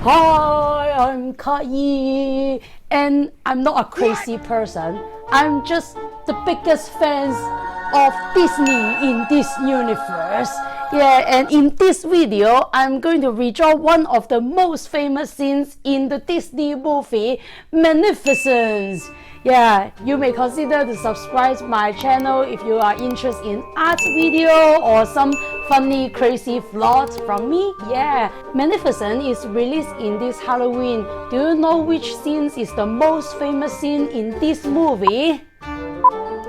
Hi, I'm Kai, and I'm not a crazy person. I'm just the biggest fans of Disney in this universe. Yeah, and in this video, I'm going to redraw one of the most famous scenes in the Disney movie, Maleficent. Yeah, you may consider to subscribe my channel if you are interested in art video or some funny crazy vlogs from me. Yeah, Maleficent is released in this Halloween. Do you know which scene is the most famous scene in this movie?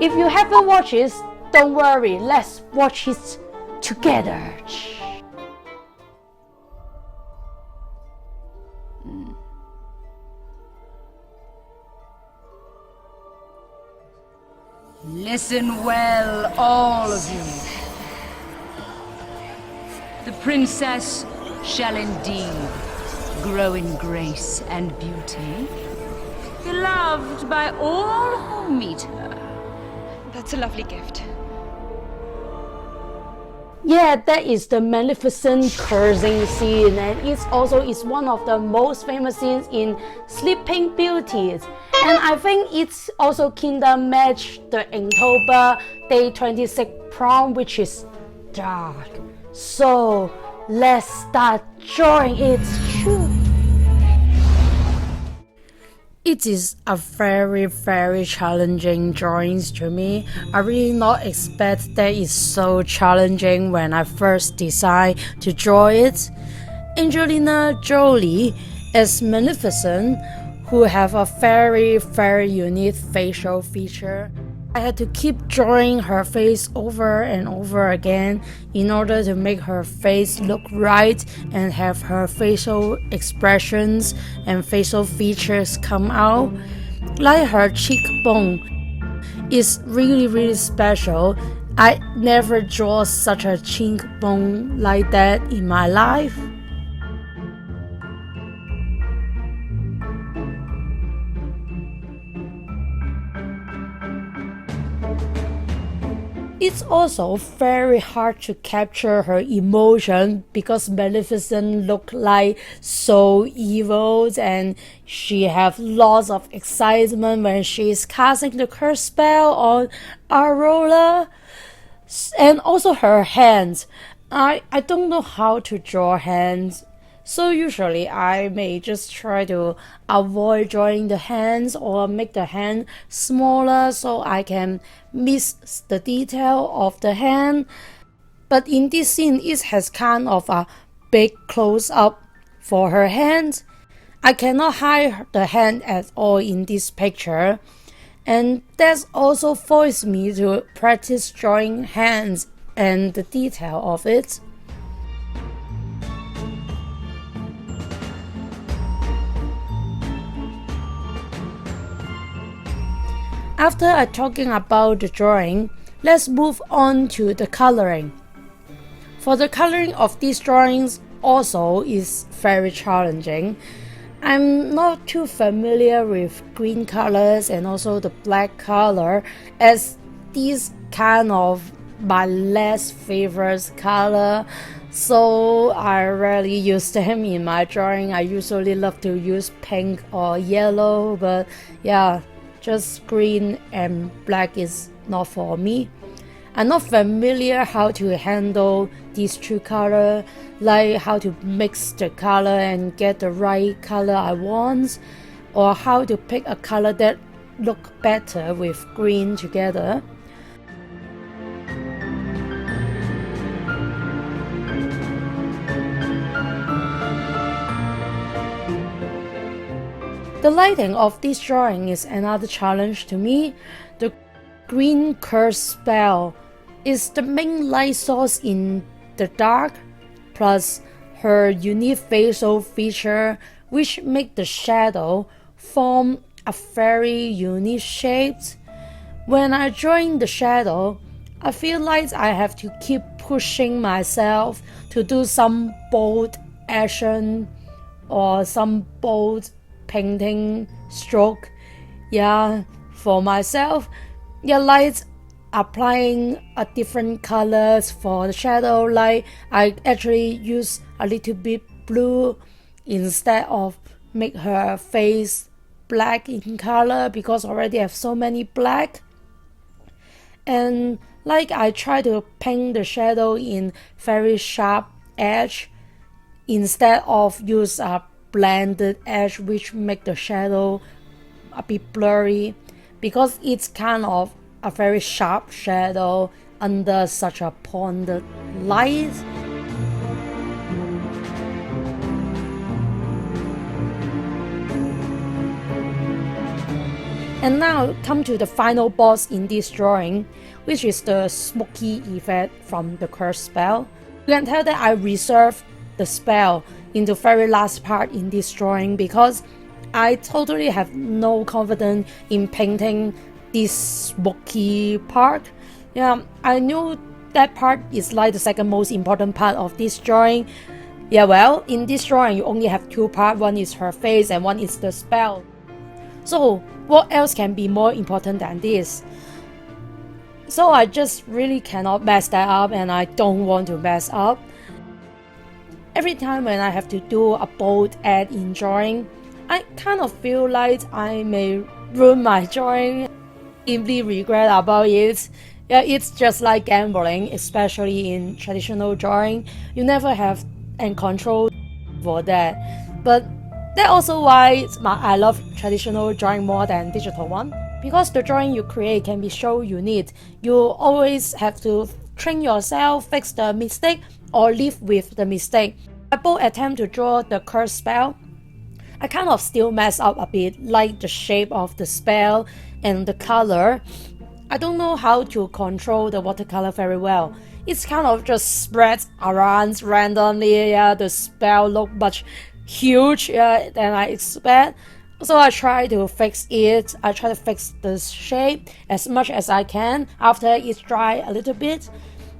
If you haven't watched it, don't worry, let's watch it together. Listen well, all of you. The princess shall indeed grow in grace and beauty, beloved by all who meet her. That's a lovely gift. Yeah, that is the Maleficent cursing scene, and it also is one of the most famous scenes in Sleeping Beauty. And I think it's also kinda match the Inktober Day 26 prom, which is dark. So let's start drawing it. It is a very challenging drawings to me. I really not expect that it's so challenging when I first decide to draw it. Angelina Jolie as Maleficent, who have a very unique facial feature. I had to keep drawing her face over and over again in order to make her face look right and have her facial expressions and facial features come out. Like her cheekbone is really special. I never draw such a cheekbone like that in my life. It's also very hard to capture her emotion because Maleficent look like so evil and she have lots of excitement when she's casting the curse spell on Aurora. And also her hands. I don't know how to draw hands. So usually I may just try to avoid drawing the hands or make the hand smaller so I can miss the detail of the hand. But in this scene it has kind of a big close-up for her hand. I cannot hide the hand at all in this picture. And that also forced me to practice drawing hands and the detail of it. After talking about the drawing, let's move on to the coloring. For the coloring of these drawings also is very challenging. I'm not too familiar with green colors and also the black color, as these kind of my less favorite color, so I rarely use them in my drawing. I usually love to use pink or yellow, but yeah, just green and black is not for me. I'm not familiar how to handle these two colors, like how to mix the color and get the right color I want, or how to pick a color that look better with green together. The lighting of this drawing is another challenge to me. The green curse spell is the main light source in the dark, plus her unique facial feature which make the shadow form a very unique shape. When I drawing the shadow, I feel like I have to keep pushing myself to do some bold action or some bold painting stroke. Yeah, for myself, yeah, like applying a different colors for the shadow. Like I actually use a little bit blue instead of make her face black in color because already have so many black. And like I try to paint the shadow in very sharp edge instead of use a blended edge which make the shadow a bit blurry because it's kind of a very sharp shadow under such a pointed light. And now come to the final boss in this drawing, which is the Smokey Effect from the curse spell. You can tell that I reserved the spell in the very last part in this drawing because I totally have no confidence in painting this smoky part. Yeah, I knew that part is like the second most important part of this drawing. Yeah, well, in this drawing you only have two parts, one is her face and one is the spell. So what else can be more important than this? So I just really cannot mess that up, and I don't want to mess up. Every time when I have to do a bold ad in drawing, I kind of feel like I may ruin my drawing, deeply regret about it. Yeah, it's just like gambling, especially in traditional drawing. You never have any control for that. But that's also why I love traditional drawing more than digital one. Because the drawing you create can be so unique, you always have to train yourself, fix the mistake, or live with the mistake. I both attempt to draw the curse spell. I kind of still mess up a bit, like the shape of the spell and the color. I don't know how to control the watercolor very well. It's kind of just spreads around randomly. Yeah, the spell look much huge than I expect. So I try to fix it. I try to fix the shape as much as I can after it's dry a little bit.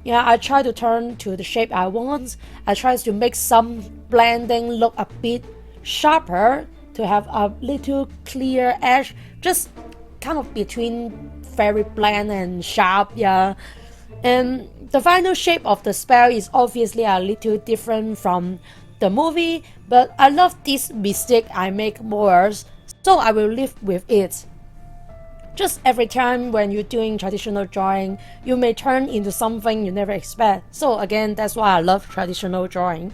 Yeah, I try to turn to the shape I want. I try to make some blending look a bit sharper to have a little clear edge, just kind of between very bland and sharp. Yeah, and the final shape of the spell is obviously a little different from the movie, but I love this mistake I make more, so I will live with it. Just every time when you're doing traditional drawing, you may turn into something you never expect. So again, that's why I love traditional drawing.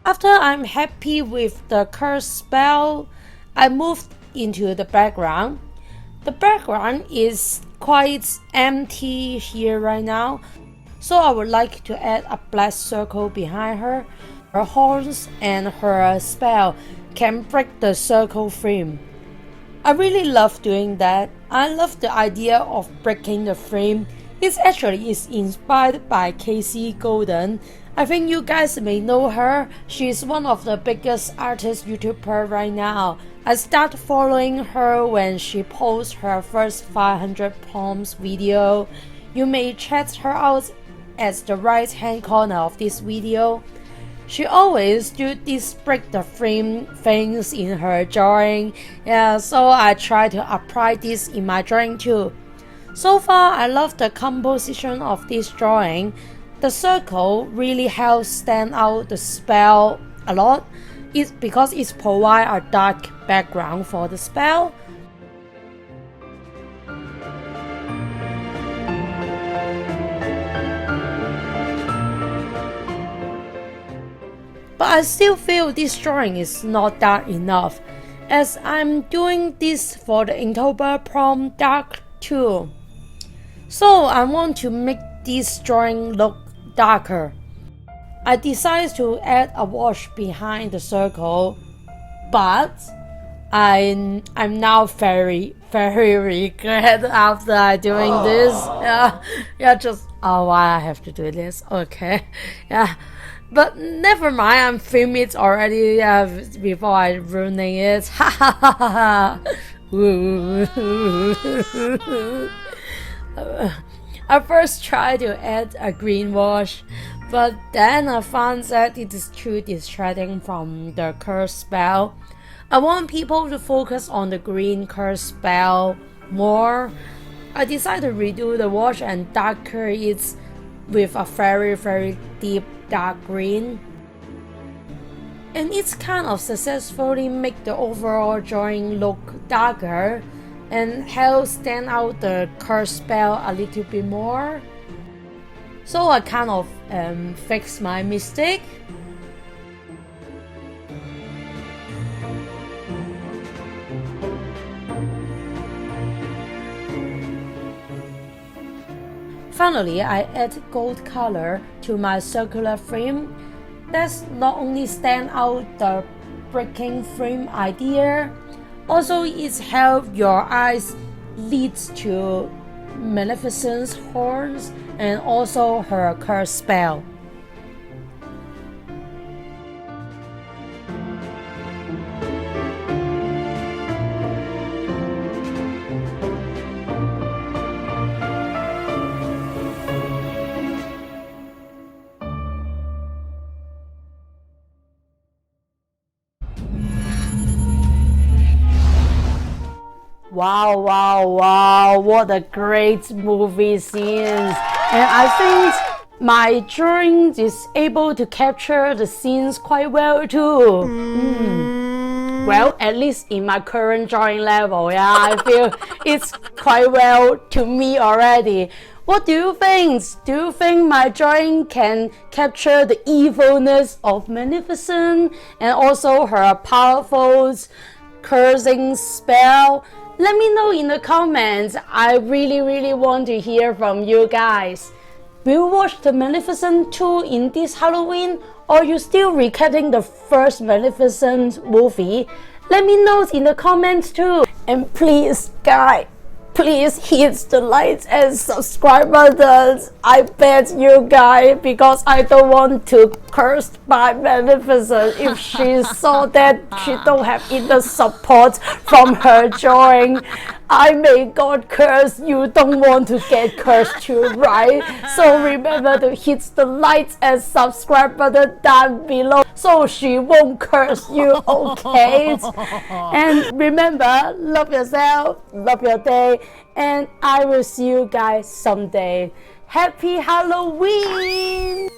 After I'm happy with the curse spell, I moved into the background. The background is quite empty here right now, so I would like to add a black circle behind her. Her horns and her spell can break the circle frame. I really love doing that. I love the idea of breaking the frame. It actually is inspired by Casey Golden. I think you guys may know her. She's one of the biggest artist YouTuber right now. I started following her when she posted her first 500 poems video. You may check her out at the right hand corner of this video. She always do these break the frame things in her drawing. Yeah, so I try to apply this in my drawing too. So far, I love the composition of this drawing. The circle really helps stand out the spell a lot. It's because it provides a dark background for the spell. But I still feel this drawing is not dark enough, as I'm doing this for the Inktober prom dark too. So I want to make this drawing look darker. I decided to add a wash behind the circle, but I'm now very regret after doing this. Just why I have to do this? Okay, yeah. But never mind, I'm filming it already before I ruining it. I first tried to add a green wash, But then I found that it is too distracting from the curse spell. I want people to focus on the green curse spell more. I decided to redo the wash and darker it with a very deep dark green. And it's kind of successfully make the overall drawing look darker and help stand out the curse spell a little bit more. So I kind of fixed my mistake. Finally, I add gold color to my circular frame. That's not only stand out the breaking frame idea, also it helps your eyes leads to Maleficent's horns and also her curse spell. Wow, what a great movie scenes. And I think my drawing is able to capture the scenes quite well too. Well, at least in my current drawing level, yeah, I feel it's quite well to me already. What do you think? Do you think my drawing can capture the evilness of Maleficent and also her powerful cursing spell? Let me know in the comments. I really want to hear from you guys. Will you watch the Maleficent 2 in this Halloween, or you still recapping the first Maleficent movie? Let me know in the comments too. And please, guys, please hit the like and subscribe buttons. I bet you guys, because I don't want to curse by Maleficent if she saw that she don't have enough support from her drawing. I may God curse, you don't want to get cursed too, right? So remember to hit the like and subscribe button down below so she won't curse you, okay? And remember, love yourself, love your day, and I will see you guys someday. Happy Halloween!